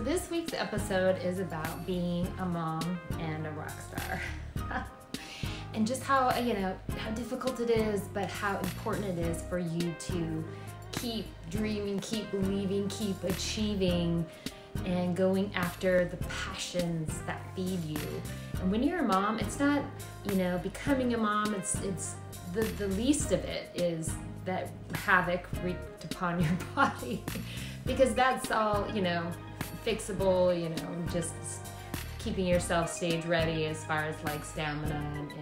this week's episode is about being a mom and a rock star. And just how, how difficult it is, but how important it is for you to keep dreaming, keep believing, keep achieving, and going after the passions that feed you. And when you're a mom, it's not, becoming a mom, it's the least of it is that havoc wreaked upon your body. Because that's all, fixable, just keeping yourself stage ready as far as like stamina and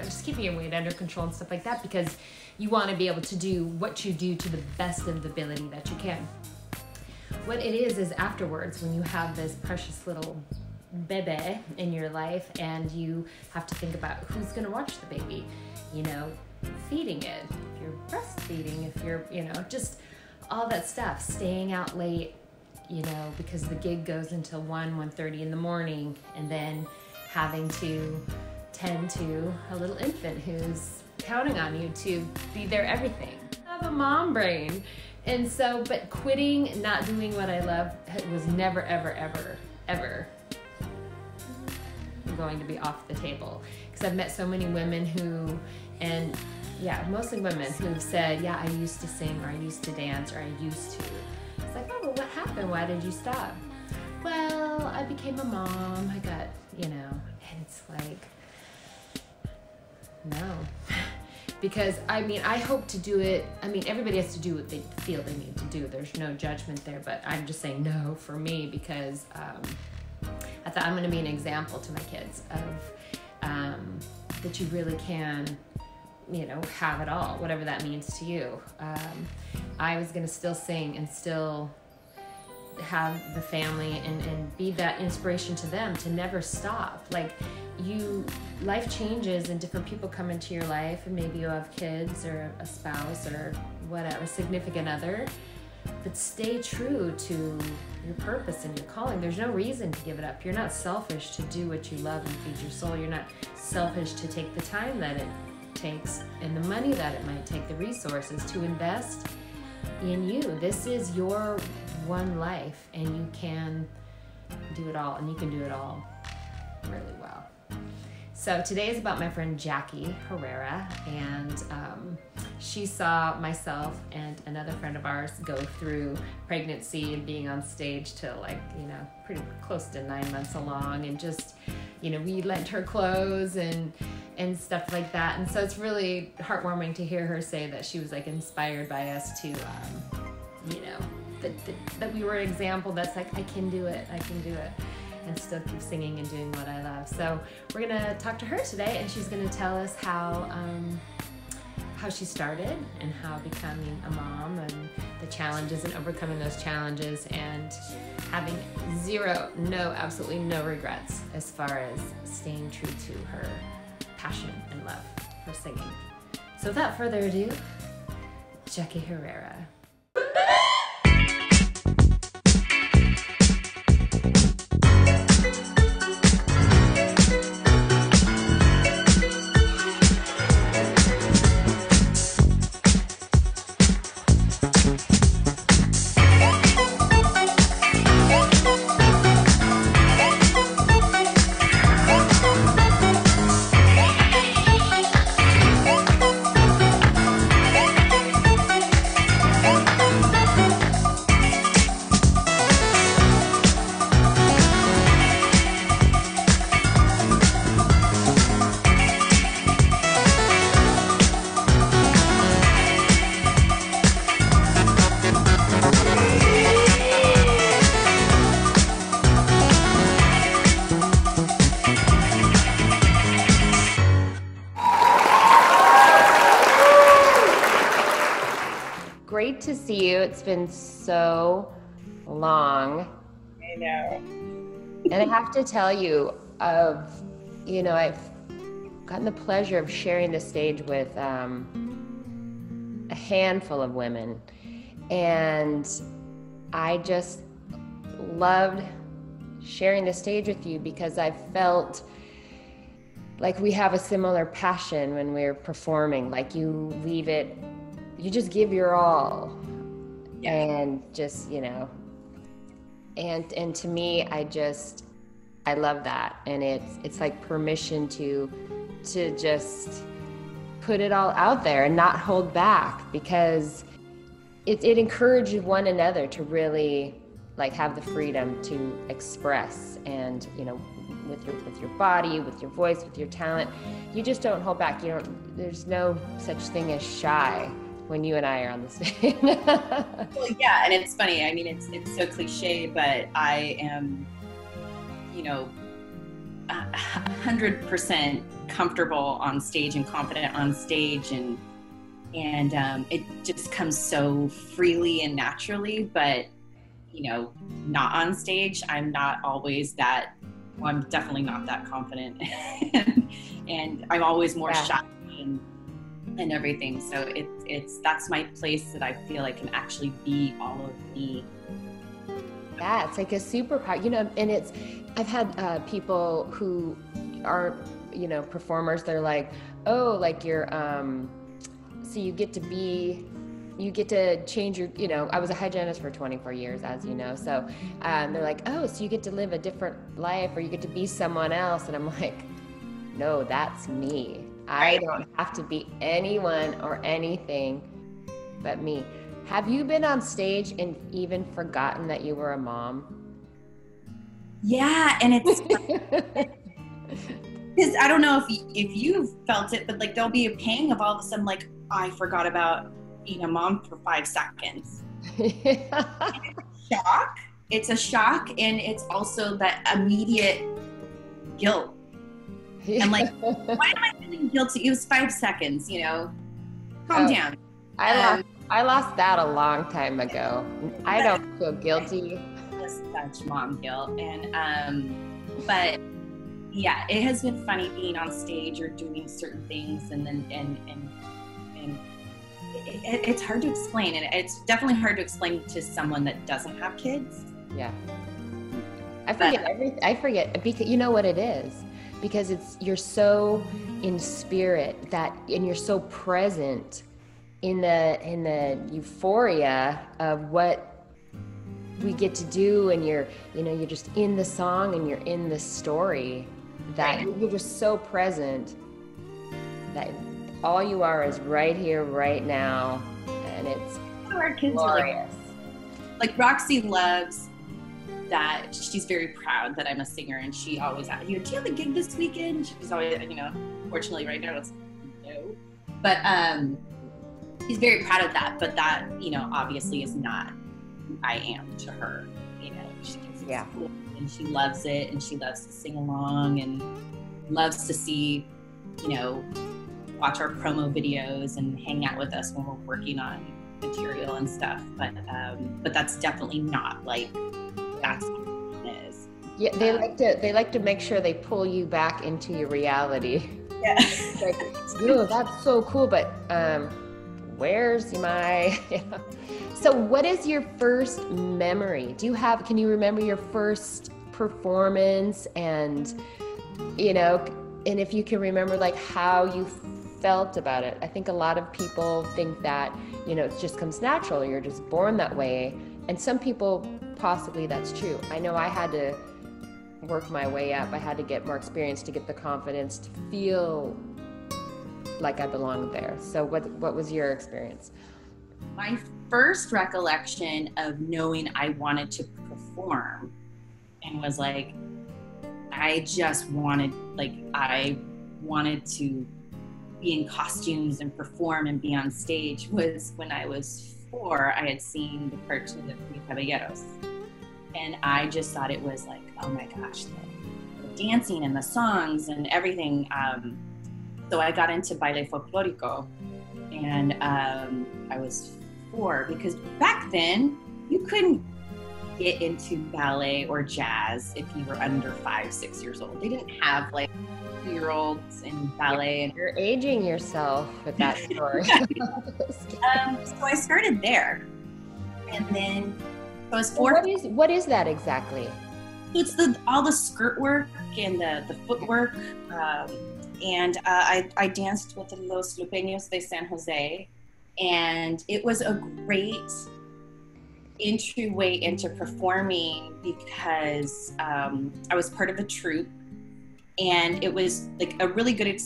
just keeping your weight under control and stuff like that, because you want to be able to do what you do to the best of the ability that you can. What it is afterwards, when you have this precious little bebe in your life and you have to think about who's going to watch the baby, feeding it, if you're breastfeeding, if you're, just all that stuff, staying out late, because the gig goes until 1:30 in the morning, and then having to tend to a little infant who's counting on you to be their everything. I have a mom brain. And so, but quitting, not doing what I love was never, ever, ever, ever going to be off the table. Because I've met so many women mostly women who've said, yeah, I used to sing, or I used to dance, or I used to. It's like, oh, well, what happened? Why did you stop? Well, I became a mom. I got, and it's like, no. Because, I hope to do it. Everybody has to do what they feel they need to do. There's no judgment there, but I'm just saying no for me, because I thought I'm going to be an example to my kids of that you really can, have it all, whatever that means to you. I was going to still sing and still have the family and be that inspiration to them to never stop. Like, life changes and different people come into your life, and maybe you have kids or a spouse or whatever, a significant other, but stay true to your purpose and your calling. There's no reason to give it up. You're not selfish to do what you love and feed your soul. You're not selfish to take the time that it takes and the money that it might take, the resources to invest in you. This is your one life, and you can do it all, and you can do it all really well. So today is about my friend Jackie Herrera, and she saw myself and another friend of ours go through pregnancy and being on stage till pretty close to 9 months along, and just, we lent her clothes and stuff like that. And so it's really heartwarming to hear her say that she was like inspired by us to, that we were an example that's like, I can do it, and still keep singing and doing what I love. So we're gonna talk to her today, and she's gonna tell us how she started and how becoming a mom and the challenges and overcoming those challenges and having absolutely no regrets as far as staying true to her passion and love for singing. So without further ado, Jackie Herrera. Great to see you. It's been so long. I know. And I have to tell you, I've gotten the pleasure of sharing the stage with a handful of women. And I just loved sharing the stage with you because I felt like we have a similar passion when we're performing. Like you just give your all. Yeah. And just, And to me, I love that. And it's like permission to just put it all out there and not hold back, because it encourages one another to really like have the freedom to express, and with your body, with your voice, with your talent, you just don't hold back. There's no such thing as shy when you and I are on the stage. Well, yeah, and it's funny. I mean, it's so cliche, but I am, 100% comfortable on stage and confident on stage, and it just comes so freely and naturally. But not on stage, I'm not always that. Well, I'm definitely not that confident, and I'm always more shy and everything. So that's my place that I feel I can actually be all of me. Yeah, it's like a superpower, and I've had people who are, performers. They're like, oh, like you're, so you get to change your, I was a hygienist for 24 years, as you know. So they're like, oh, so you get to live a different life, or you get to be someone else. And I'm like, no, that's me. I don't have to be anyone or anything but me. Have you been on stage and even forgotten that you were a mom? Yeah, and it's because I don't know if you've felt it, but like there'll be a pang of all of a sudden, like, I forgot about being a mom for 5 seconds. Shock. It's a shock, and it's also that immediate guilt. And like, why am I feeling guilty? It was 5 seconds, calm down. I lost that a long time ago. I don't feel guilty. Just such mom guilt. And but yeah, it has been funny being on stage or doing certain things, and then it's hard to explain, and it's definitely hard to explain to someone that doesn't have kids. Yeah, I forget everything. I forget, because you know what it is, because you're so in spirit and you're so present in the euphoria of what we get to do, and you're just in the song and you're in the story, that you're just so present that all you are is right here, right now, and it's our kids glorious. Like Roxy loves that. She's very proud that I'm a singer, and she always asks, do you have a gig this weekend? She's always, fortunately right now it's no, but she's very proud of that. But that, obviously is not who I am to her. She thinks it's cool, and she loves it, and she loves to sing along, and loves to see, watch our promo videos and hang out with us when we're working on material and stuff. But that's definitely not like that's what it is. Yeah, they like to make sure they pull you back into your reality. Yeah. Like, that's so cool, but where's my So what is your first memory? Can you remember your first performance, and and if you can remember like how you felt about it? I think a lot of people think that it just comes natural, you're just born that way, and some people possibly that's true. I know I had to work my way up. I had to get more experience to get the confidence to feel like I belonged there. So what was your experience? My first recollection of knowing I wanted to perform and was like, I wanted to be in costumes and perform and be on stage was when I was 4. I had seen the cartoon of Three Caballeros, and I just thought it was like, oh my gosh, the dancing and the songs and everything. So I got into baile folklorico, and I was 4, because back then you couldn't get into ballet or jazz if you were under 5, 6 years old. They didn't have like 2-year-olds in ballet. And you're aging yourself with that story. So I started there, and then I was 4. What is that exactly? It's all the skirt work and the footwork, and I danced with Los Lupeños de San Jose, and it was a great entryway into performing because I was part of a troupe, and it was like a really good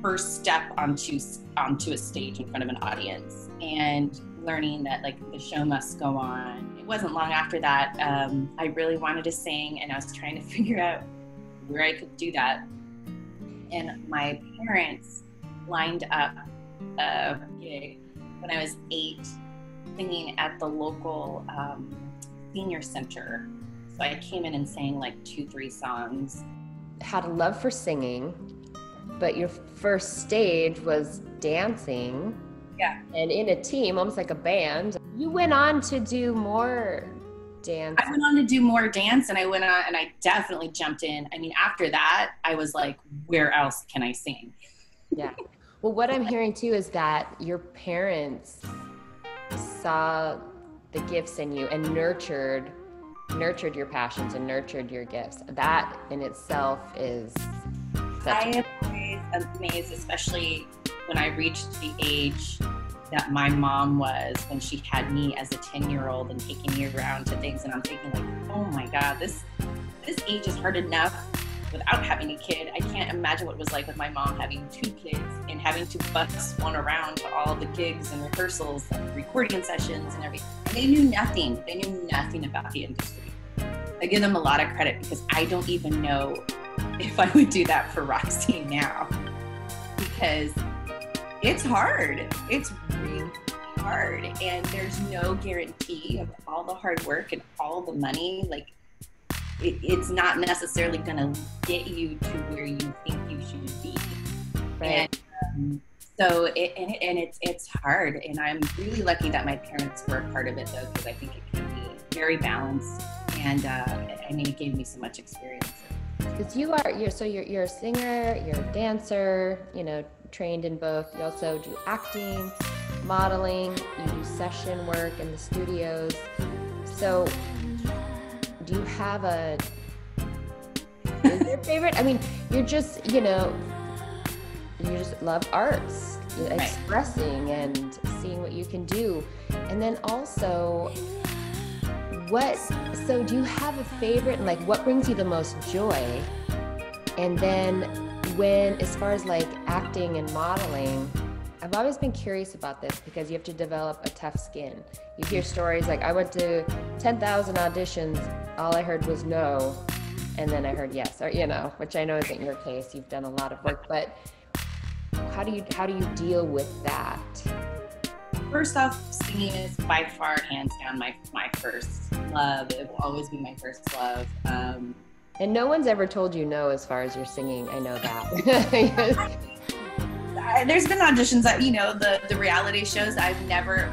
first step onto a stage in front of an audience, and learning that like the show must go on. It wasn't long after that I really wanted to sing, and I was trying to figure out where I could do that. And my parents lined up a gig when I was 8, singing at the local senior center. So I came in and sang like 2-3 songs. Had a love for singing, but your first stage was dancing. Yeah. And in a team, almost like a band. You went on to do more dance. I went on to do more dance, and I went on and I definitely jumped in. I mean, after that, I was like, where else can I sing? Yeah. Well, what I'm hearing too is that your parents saw the gifts in you and nurtured your passions and nurtured your gifts. That in itself is I am always amazed, especially when I reached the age that my mom was when she had me as a 10-year-old and taking me around to things, and I'm thinking like, oh my God, this age is hard enough without having a kid. I can't imagine what it was like with my mom having 2 kids and having to bus one around to all the gigs and rehearsals and recording sessions and everything. And they knew nothing. They knew nothing about the industry. I give them a lot of credit because I don't even know if I would do that for Roxy now, because it's hard. It's really hard, and there's no guarantee of all the hard work and all the money. Like, it's not necessarily going to get you to where you think you should be. Right. And so it's hard, and I'm really lucky that my parents were a part of it, though, because I think it can be very balanced, and I mean, it gave me so much experience. Because you're a singer, you're a dancer, you know, trained in both. You also do acting, modeling, you do session work in the studios. So do you have is your favorite? I mean, you just love arts, expressing and seeing what you can do. And then also, so do you have a favorite, and like what brings you the most joy? And then as far as like acting and modeling, I've always been curious about this because you have to develop a tough skin. You hear stories like, I went to 10,000 auditions, all I heard was no, and then I heard yes, or which I know isn't your case. You've done a lot of work, but how do you deal with that? First off, singing is by far, hands down, my first love. It will always be my first love. And no one's ever told you no as far as your singing. I know that. There's been auditions that, the reality shows, I've never,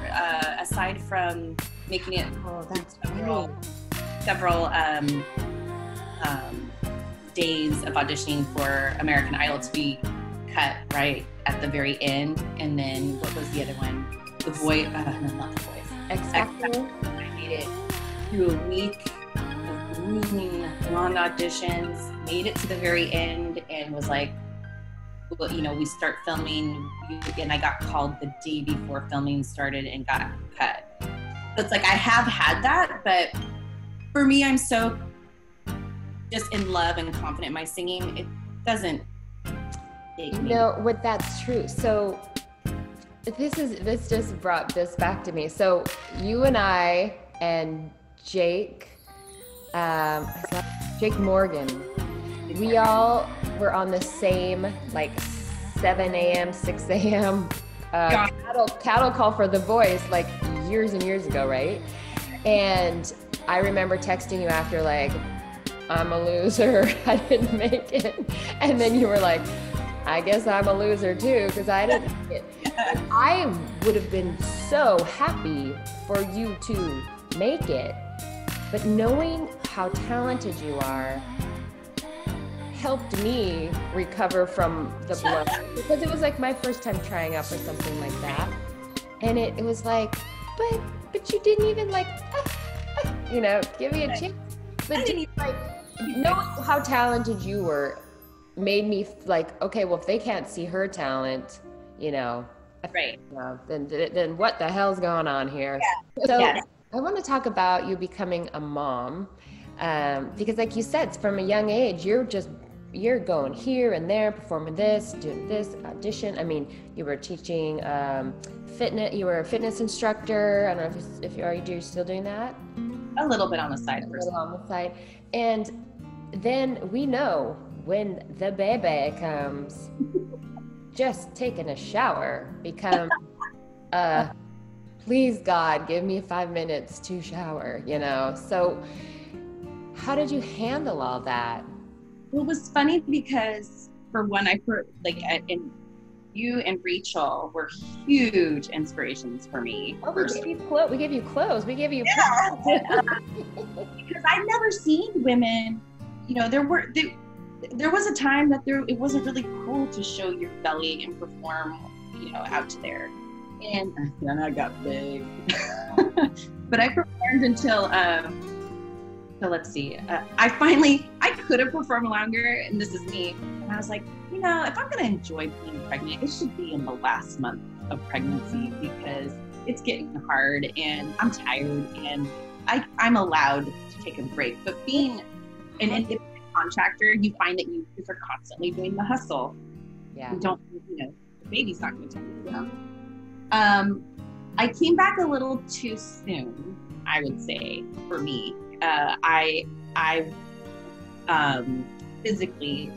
aside from making it several days of auditioning for American Idol, to be cut right at the very end. And then what was the other one? The Voice, no, not The Voice. X Factor. I made it through a week of grueling, long auditions, made it to the very end, and was like, well, we start filming, and I got called the day before filming started and got cut. So it's like, I have had that, but for me, I'm so just in love and confident in my singing, it doesn't take me. What that's true. So this just brought this back to me. So you and I and Jake Morgan, we all were on the same like 7 a.m., 6 a.m. Cattle call for The Voice like years and years ago, right? And I remember texting you after like, I'm a loser, I didn't make it. And then you were like, I guess I'm a loser too, because I didn't make it. I would have been so happy for you to make it. But knowing how talented you are helped me recover from the blow, because it was like my first time trying out for something like that. And it was like, but you didn't even like, give me a chance. But just like, knowing how talented you were made me like, okay, well, if they can't see her talent, Right. Then what the hell's going on here? Yeah. So Yes. I want to talk about you becoming a mom, because like you said, from a young age, you're going here and there, performing this, doing this, audition. I mean, you were teaching fitness. You were a fitness instructor. I don't know if you're still doing that. A little bit on the side. A little on the side, and then we know when the baby comes, just taking a shower becomes please God, give me 5 minutes to shower, So how did you handle all that? Well, it was funny because for one, you and Rachel were huge inspirations for me. Oh, we gave you clothes. We gave you because I'd never seen women, there was a time that it wasn't really cool to show your belly and perform, out there. And then I got big. But I performed until, so let's see, I could have performed longer, and this is me. And I was like, if I'm going to enjoy being pregnant, it should be in the last month of pregnancy, because it's getting hard and I'm tired and I'm allowed to take a break. But being an independent contractor, you find that you are constantly doing the hustle. Yeah. You don't, the baby's not going to tell you. I came back a little too soon, I would say, for me. I physically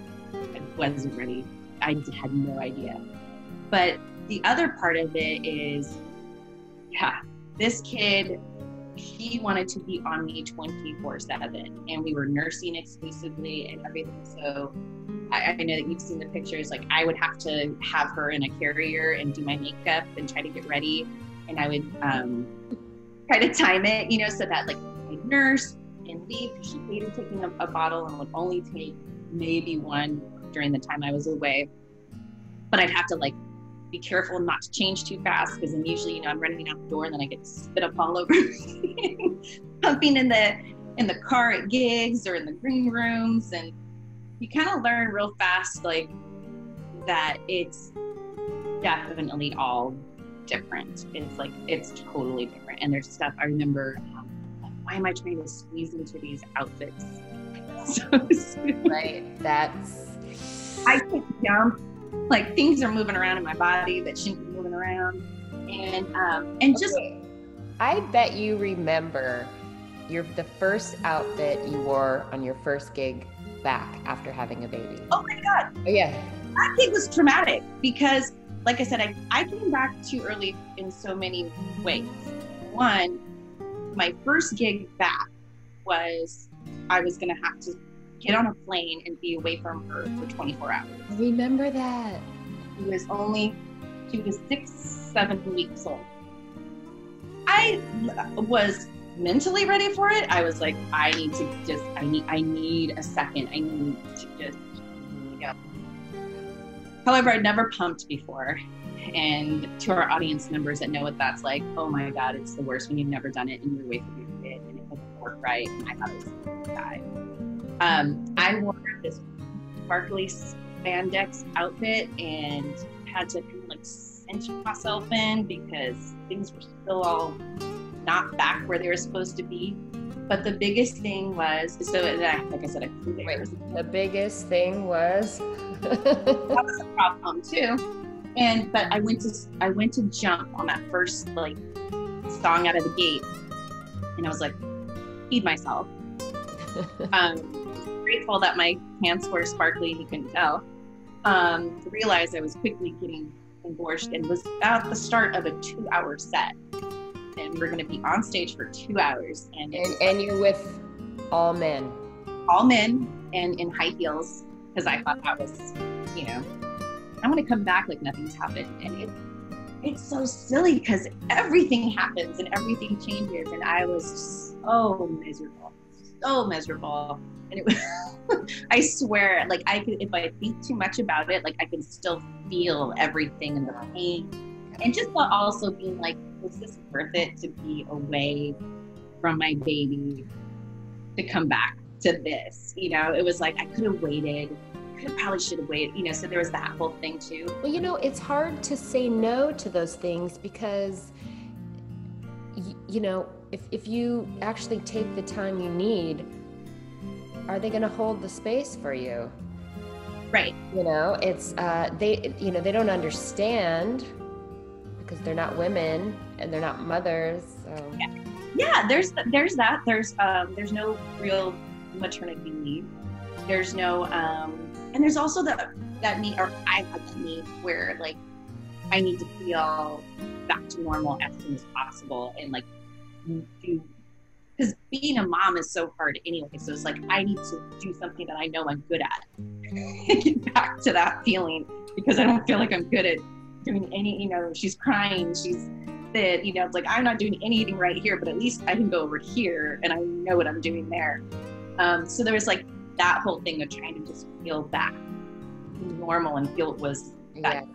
wasn't ready. I had no idea. But the other part of it is, this kid, he wanted to be on me 24/7, and we were nursing exclusively and everything. So I know that you've seen the pictures. Like, I would have to have her in a carrier and do my makeup and try to get ready, and I would try to time it, so that like I'd nurse and leave, because she hated taking a bottle and would only take maybe one during the time I was away. But I'd have to be careful not to change too fast, because then usually, I'm running out the door and then I get spit up all over me. Pumping in the car at gigs or in the green rooms. And you kind of learn real fast, that it's definitely all different. It's totally different. And there's stuff I remember, why am I trying to squeeze into these outfits so soon? Right. I can jump. Things are moving around in my body that shouldn't be moving around. And just, I bet you remember the first outfit you wore on your first gig back after having a baby. Oh my God. Oh, yeah. That gig was traumatic because, like I said, I came back too early in so many ways. One, my first gig back was, I was going to have to get on a plane and be away from her for 24 hours. I remember that. She was 6-7 weeks old. I was mentally ready for it. I was like, I need a second. I need to just go. However, I'd never pumped before. And to our audience members that know what that's like, oh my God, it's the worst when you've never done it and you're away from your kid and it doesn't work right. And I thought it was going to die. I wore this sparkly spandex outfit and had to kind of cinch myself in because things were still all not back where they were supposed to be. But the biggest thing was, like I said, I flew there. The biggest thing was that was a problem too. But I went to jump on that first song out of the gate, and I was like, feed myself. Grateful that my pants were sparkly and you couldn't tell. Realized I was quickly getting engorged, and was about the start of a 2-hour set, and we were going to be on stage for 2 hours. And you're with all men and in high heels, because I thought that was, I'm going to come back like nothing's happened. And it's so silly because everything happens and everything changes, and I was so miserable. And it was, I swear, if I think too much about it, I can still feel everything and the pain. And just also being like, was this worth it to be away from my baby to come back to this? It was like, I could have waited, probably should have waited, you know, so there was that whole thing too. Well, you know, it's hard to say no to those things because, you know, if you actually take the time you need, are they going to hold the space for you? Right. You know, it's, they don't understand because they're not women and they're not mothers. So. Yeah, there's that. There's no real maternity leave. There's no, and there's also that need, or I have that need where like I need to feel back to normal as soon as possible, and like do, because being a mom is so hard anyway. So it's like I need to do something that I know I'm good at, and get back to that feeling, because I don't feel like I'm good at doing any. You know, she's crying, she's fit. You know, it's like I'm not doing anything right here, but at least I can go over here and I know what I'm doing there. So there was like that whole thing of trying to just feel back normal and feel it was that.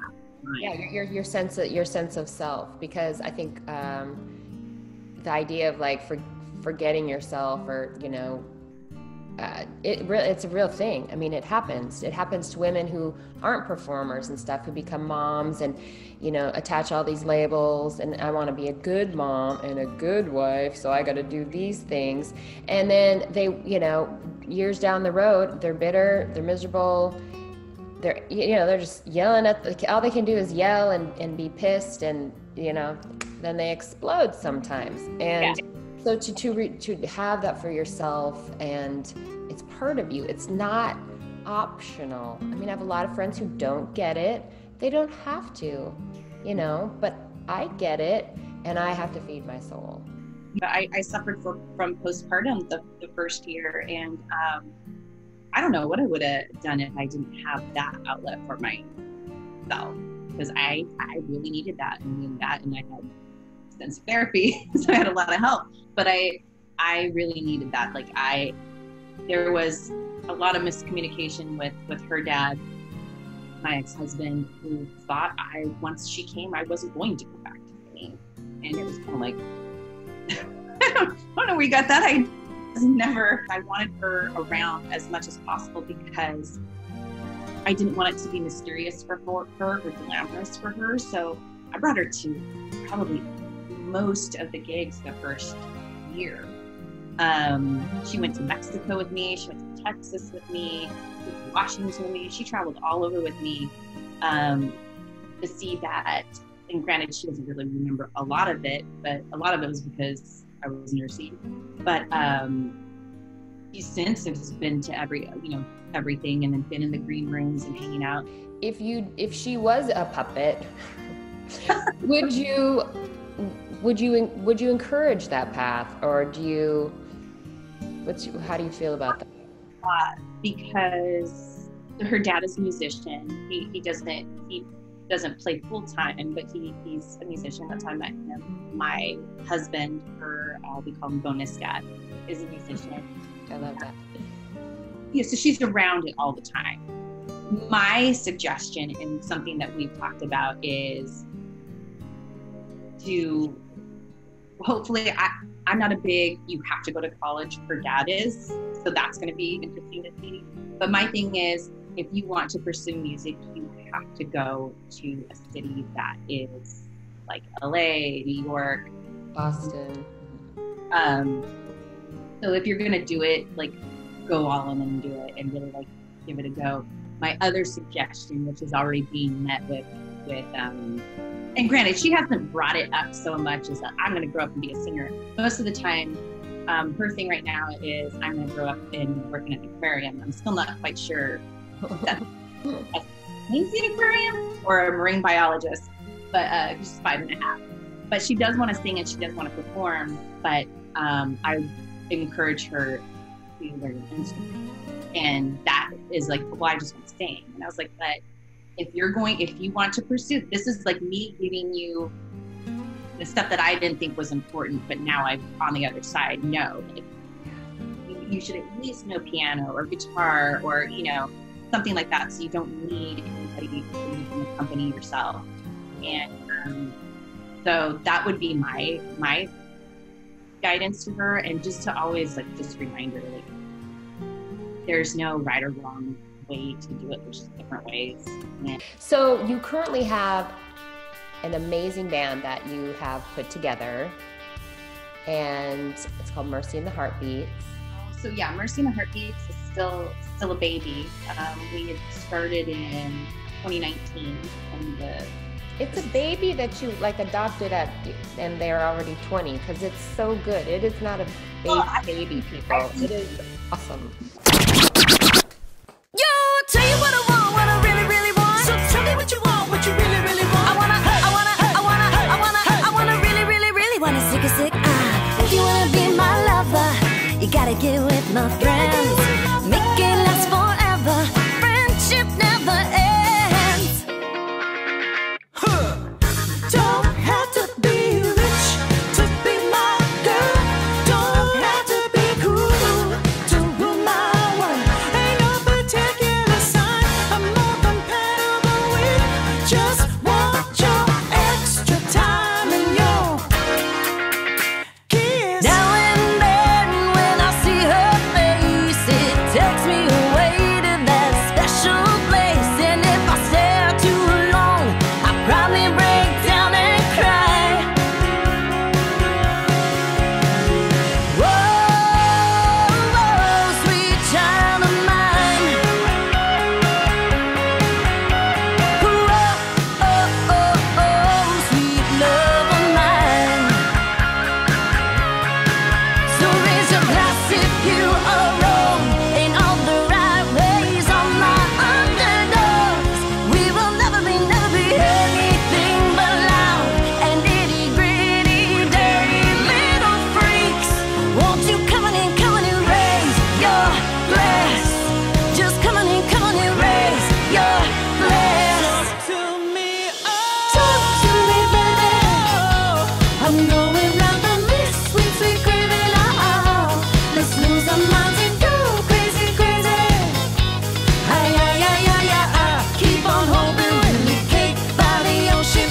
Yeah, your sense of self, because I think the idea of like forgetting yourself, or you know, it's a real thing. I mean, it happens to women who aren't performers and stuff, who become moms and, you know, attach all these labels, and I want to be a good mom and a good wife, so I got to do these things. And then they, you know, years down the road, they're bitter, they're miserable, they're just yelling at all they can do is yell and be pissed, and, you know, then they explode sometimes. And so to have that for yourself, and it's part of you, it's not optional. I mean, I have a lot of friends who don't get it. They don't have to, you know, but I get it, and I have to feed my soul. I suffered from postpartum the first year, and I don't know what I would have done if I didn't have that outlet for myself, because I really needed that, and I had extensive therapy, so I had a lot of help, but I really needed that. Like there was a lot of miscommunication with her dad, my ex-husband, who thought once she came, I wasn't going to go back to me. And it was kind of like, I don't know where you got that. I wanted her around as much as possible, because I didn't want it to be mysterious for her or glamorous for her. So I brought her to probably most of the gigs the first year. She went to Mexico with me. She went to Texas with me. She went to Washington with me. She traveled all over with me to see that. And granted, she doesn't really remember a lot of it, but a lot of it was because I was nursing. But she since has been to everything, and then been in the green rooms and hanging out. If she was a puppet, would you encourage that path, or how do you feel about that? Because her dad is a musician. He doesn't play full time, but he's a musician. That's how I met him. My husband, we call him bonus dad, is a musician. I love that. Yeah, so she's around it all the time. My suggestion, and something that we've talked about, is to hopefully, I'm not a big, you have to go to college, her dad is, so that's going to be interesting to see. But my thing is, if you want to pursue music, you have to go to a city that is like LA, New York, Boston. So if you're going to do it, like, go all in and do it, and really like give it a go. My other suggestion, which is already being met with and granted, she hasn't brought it up so much, is that I'm going to grow up and be a singer. Most of the time, her thing right now is I'm going to grow up in working at an aquarium. I'm still not quite sure if that means an aquarium or a marine biologist, but she's 5.5. But she does want to sing and she does want to perform, but I encourage her to learn an instrument. And that is like, well, I just want to sing. And I was like, but if you want to pursue, this is like me giving you the stuff that I didn't think was important, but now I'm on the other side. No, like, you should at least know piano or guitar or, you know, something like that. So you don't need anybody to accompany yourself. And so that would be my guidance to her, and just to always like just remind her, like, there's no right or wrong way to do it. There's just different ways. Yeah. So you currently have an amazing band that you have put together, and it's called Mercy and the Heartbeats. So yeah, Mercy and the Heartbeats is still a baby. We had started in 2019, and it's a baby that you like adopted and they're already 20, because it's so good. It is not a baby, people. It is awesome. Yo, tell you what I really, really want. So tell me what you want, what you really, really want. I wanna really, really, really wanna sick. If you wanna be my lover, you gotta get with my friends. Make it last forever. Friendship never ends. Don't have to be rich to be my girl. Don't have to be cool to rule my world. Ain't no particular sign I'm more compatible with. Just want your extra time and your kiss. Now and then when I see her face, it takes me away to that special place. And if I stare too long, I probably break down and cry. Whoa, sweet child of mine. Whoa, sweet love of mine. So raise your glass if you are wrong in all the right ways. On my underdogs, we will never be anything but loud and itty gritty, dirty little freaks. Won't you come on and raise your glass? Just come on and raise your glass. Talk to me, baby. I'm going round the list, sweet, sweet craving. Let's lose our minds and go crazy, crazy. Keep on hoping when we cake by the ocean.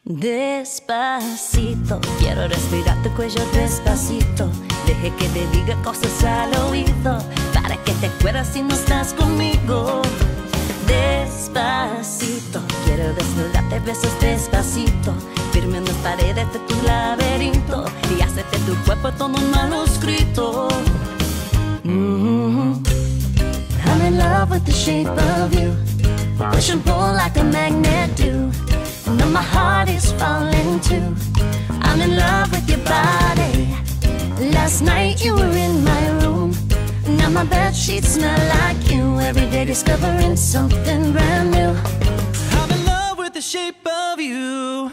Despacito, quiero respirar tu cuello despacito. Deje que te diga cosas al oído para que te acuerdas si no estás conmigo. Despacito, quiero desnudarte besos despacito. Firme en las paredes de tu laberinto y hacerte tu cuerpo todo un manuscrito. I'm in love with the shape of you. Push and pull like a magnet do. And now my heart is falling too. I'm in love with your body. Last night you were in my room. Now my bed sheets smell like you. Every day discovering something brand new. I'm in love with the shape of you.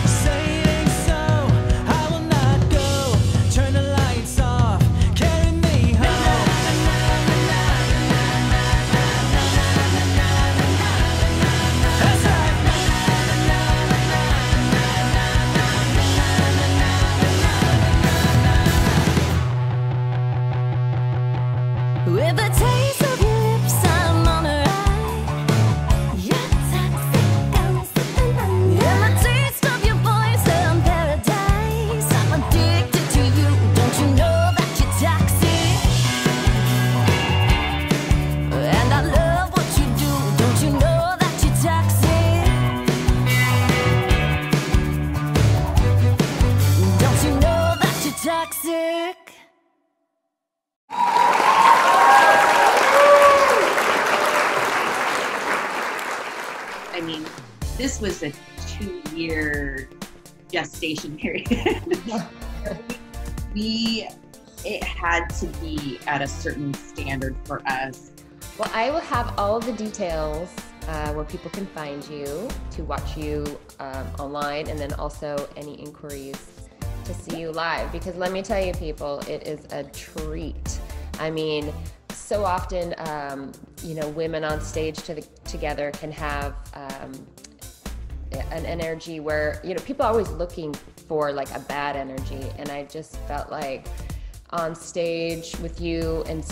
Saying so, I will not go. Turn the lights off, carry me home. That's right. With the taste of your lips, I'm on a ride. You're toxic, I'm sipping on you. And the taste of your voice, I'm paradise. I'm addicted to you. Don't you know that you're toxic? And I love what you do. Don't you know that you're toxic? Don't you know that you're toxic? I mean, this was a 2-year gestation period. It had to be at a certain standard for us. Well, I will have all of the details where people can find you, to watch you online, and then also any inquiries to see you live. Because let me tell you, people, it is a treat. I mean, so often, you know, women on stage together can have an energy where, you know, people are always looking for like a bad energy, and I just felt like on stage with you and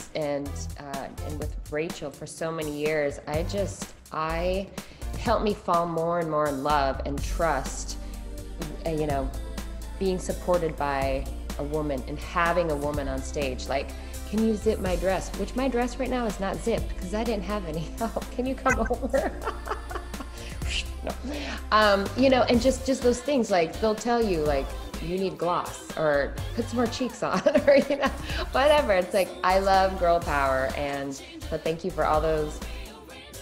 with Rachel for so many years, I helped me fall more and more in love and trust you know, being supported by a woman and having a woman on stage. Like, can you zip my dress? Which my dress right now is not zipped because I didn't have any help. Can you come over? No. You know, and just those things, like they'll tell you like, you need gloss or put some more cheeks on or, you know, whatever. It's like, I love girl power. And so thank you for all those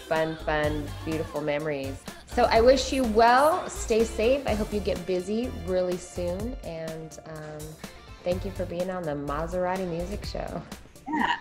fun, beautiful memories. So I wish you well, stay safe. I hope you get busy really soon. And thank you for being on the Maserati Music Show. Yeah.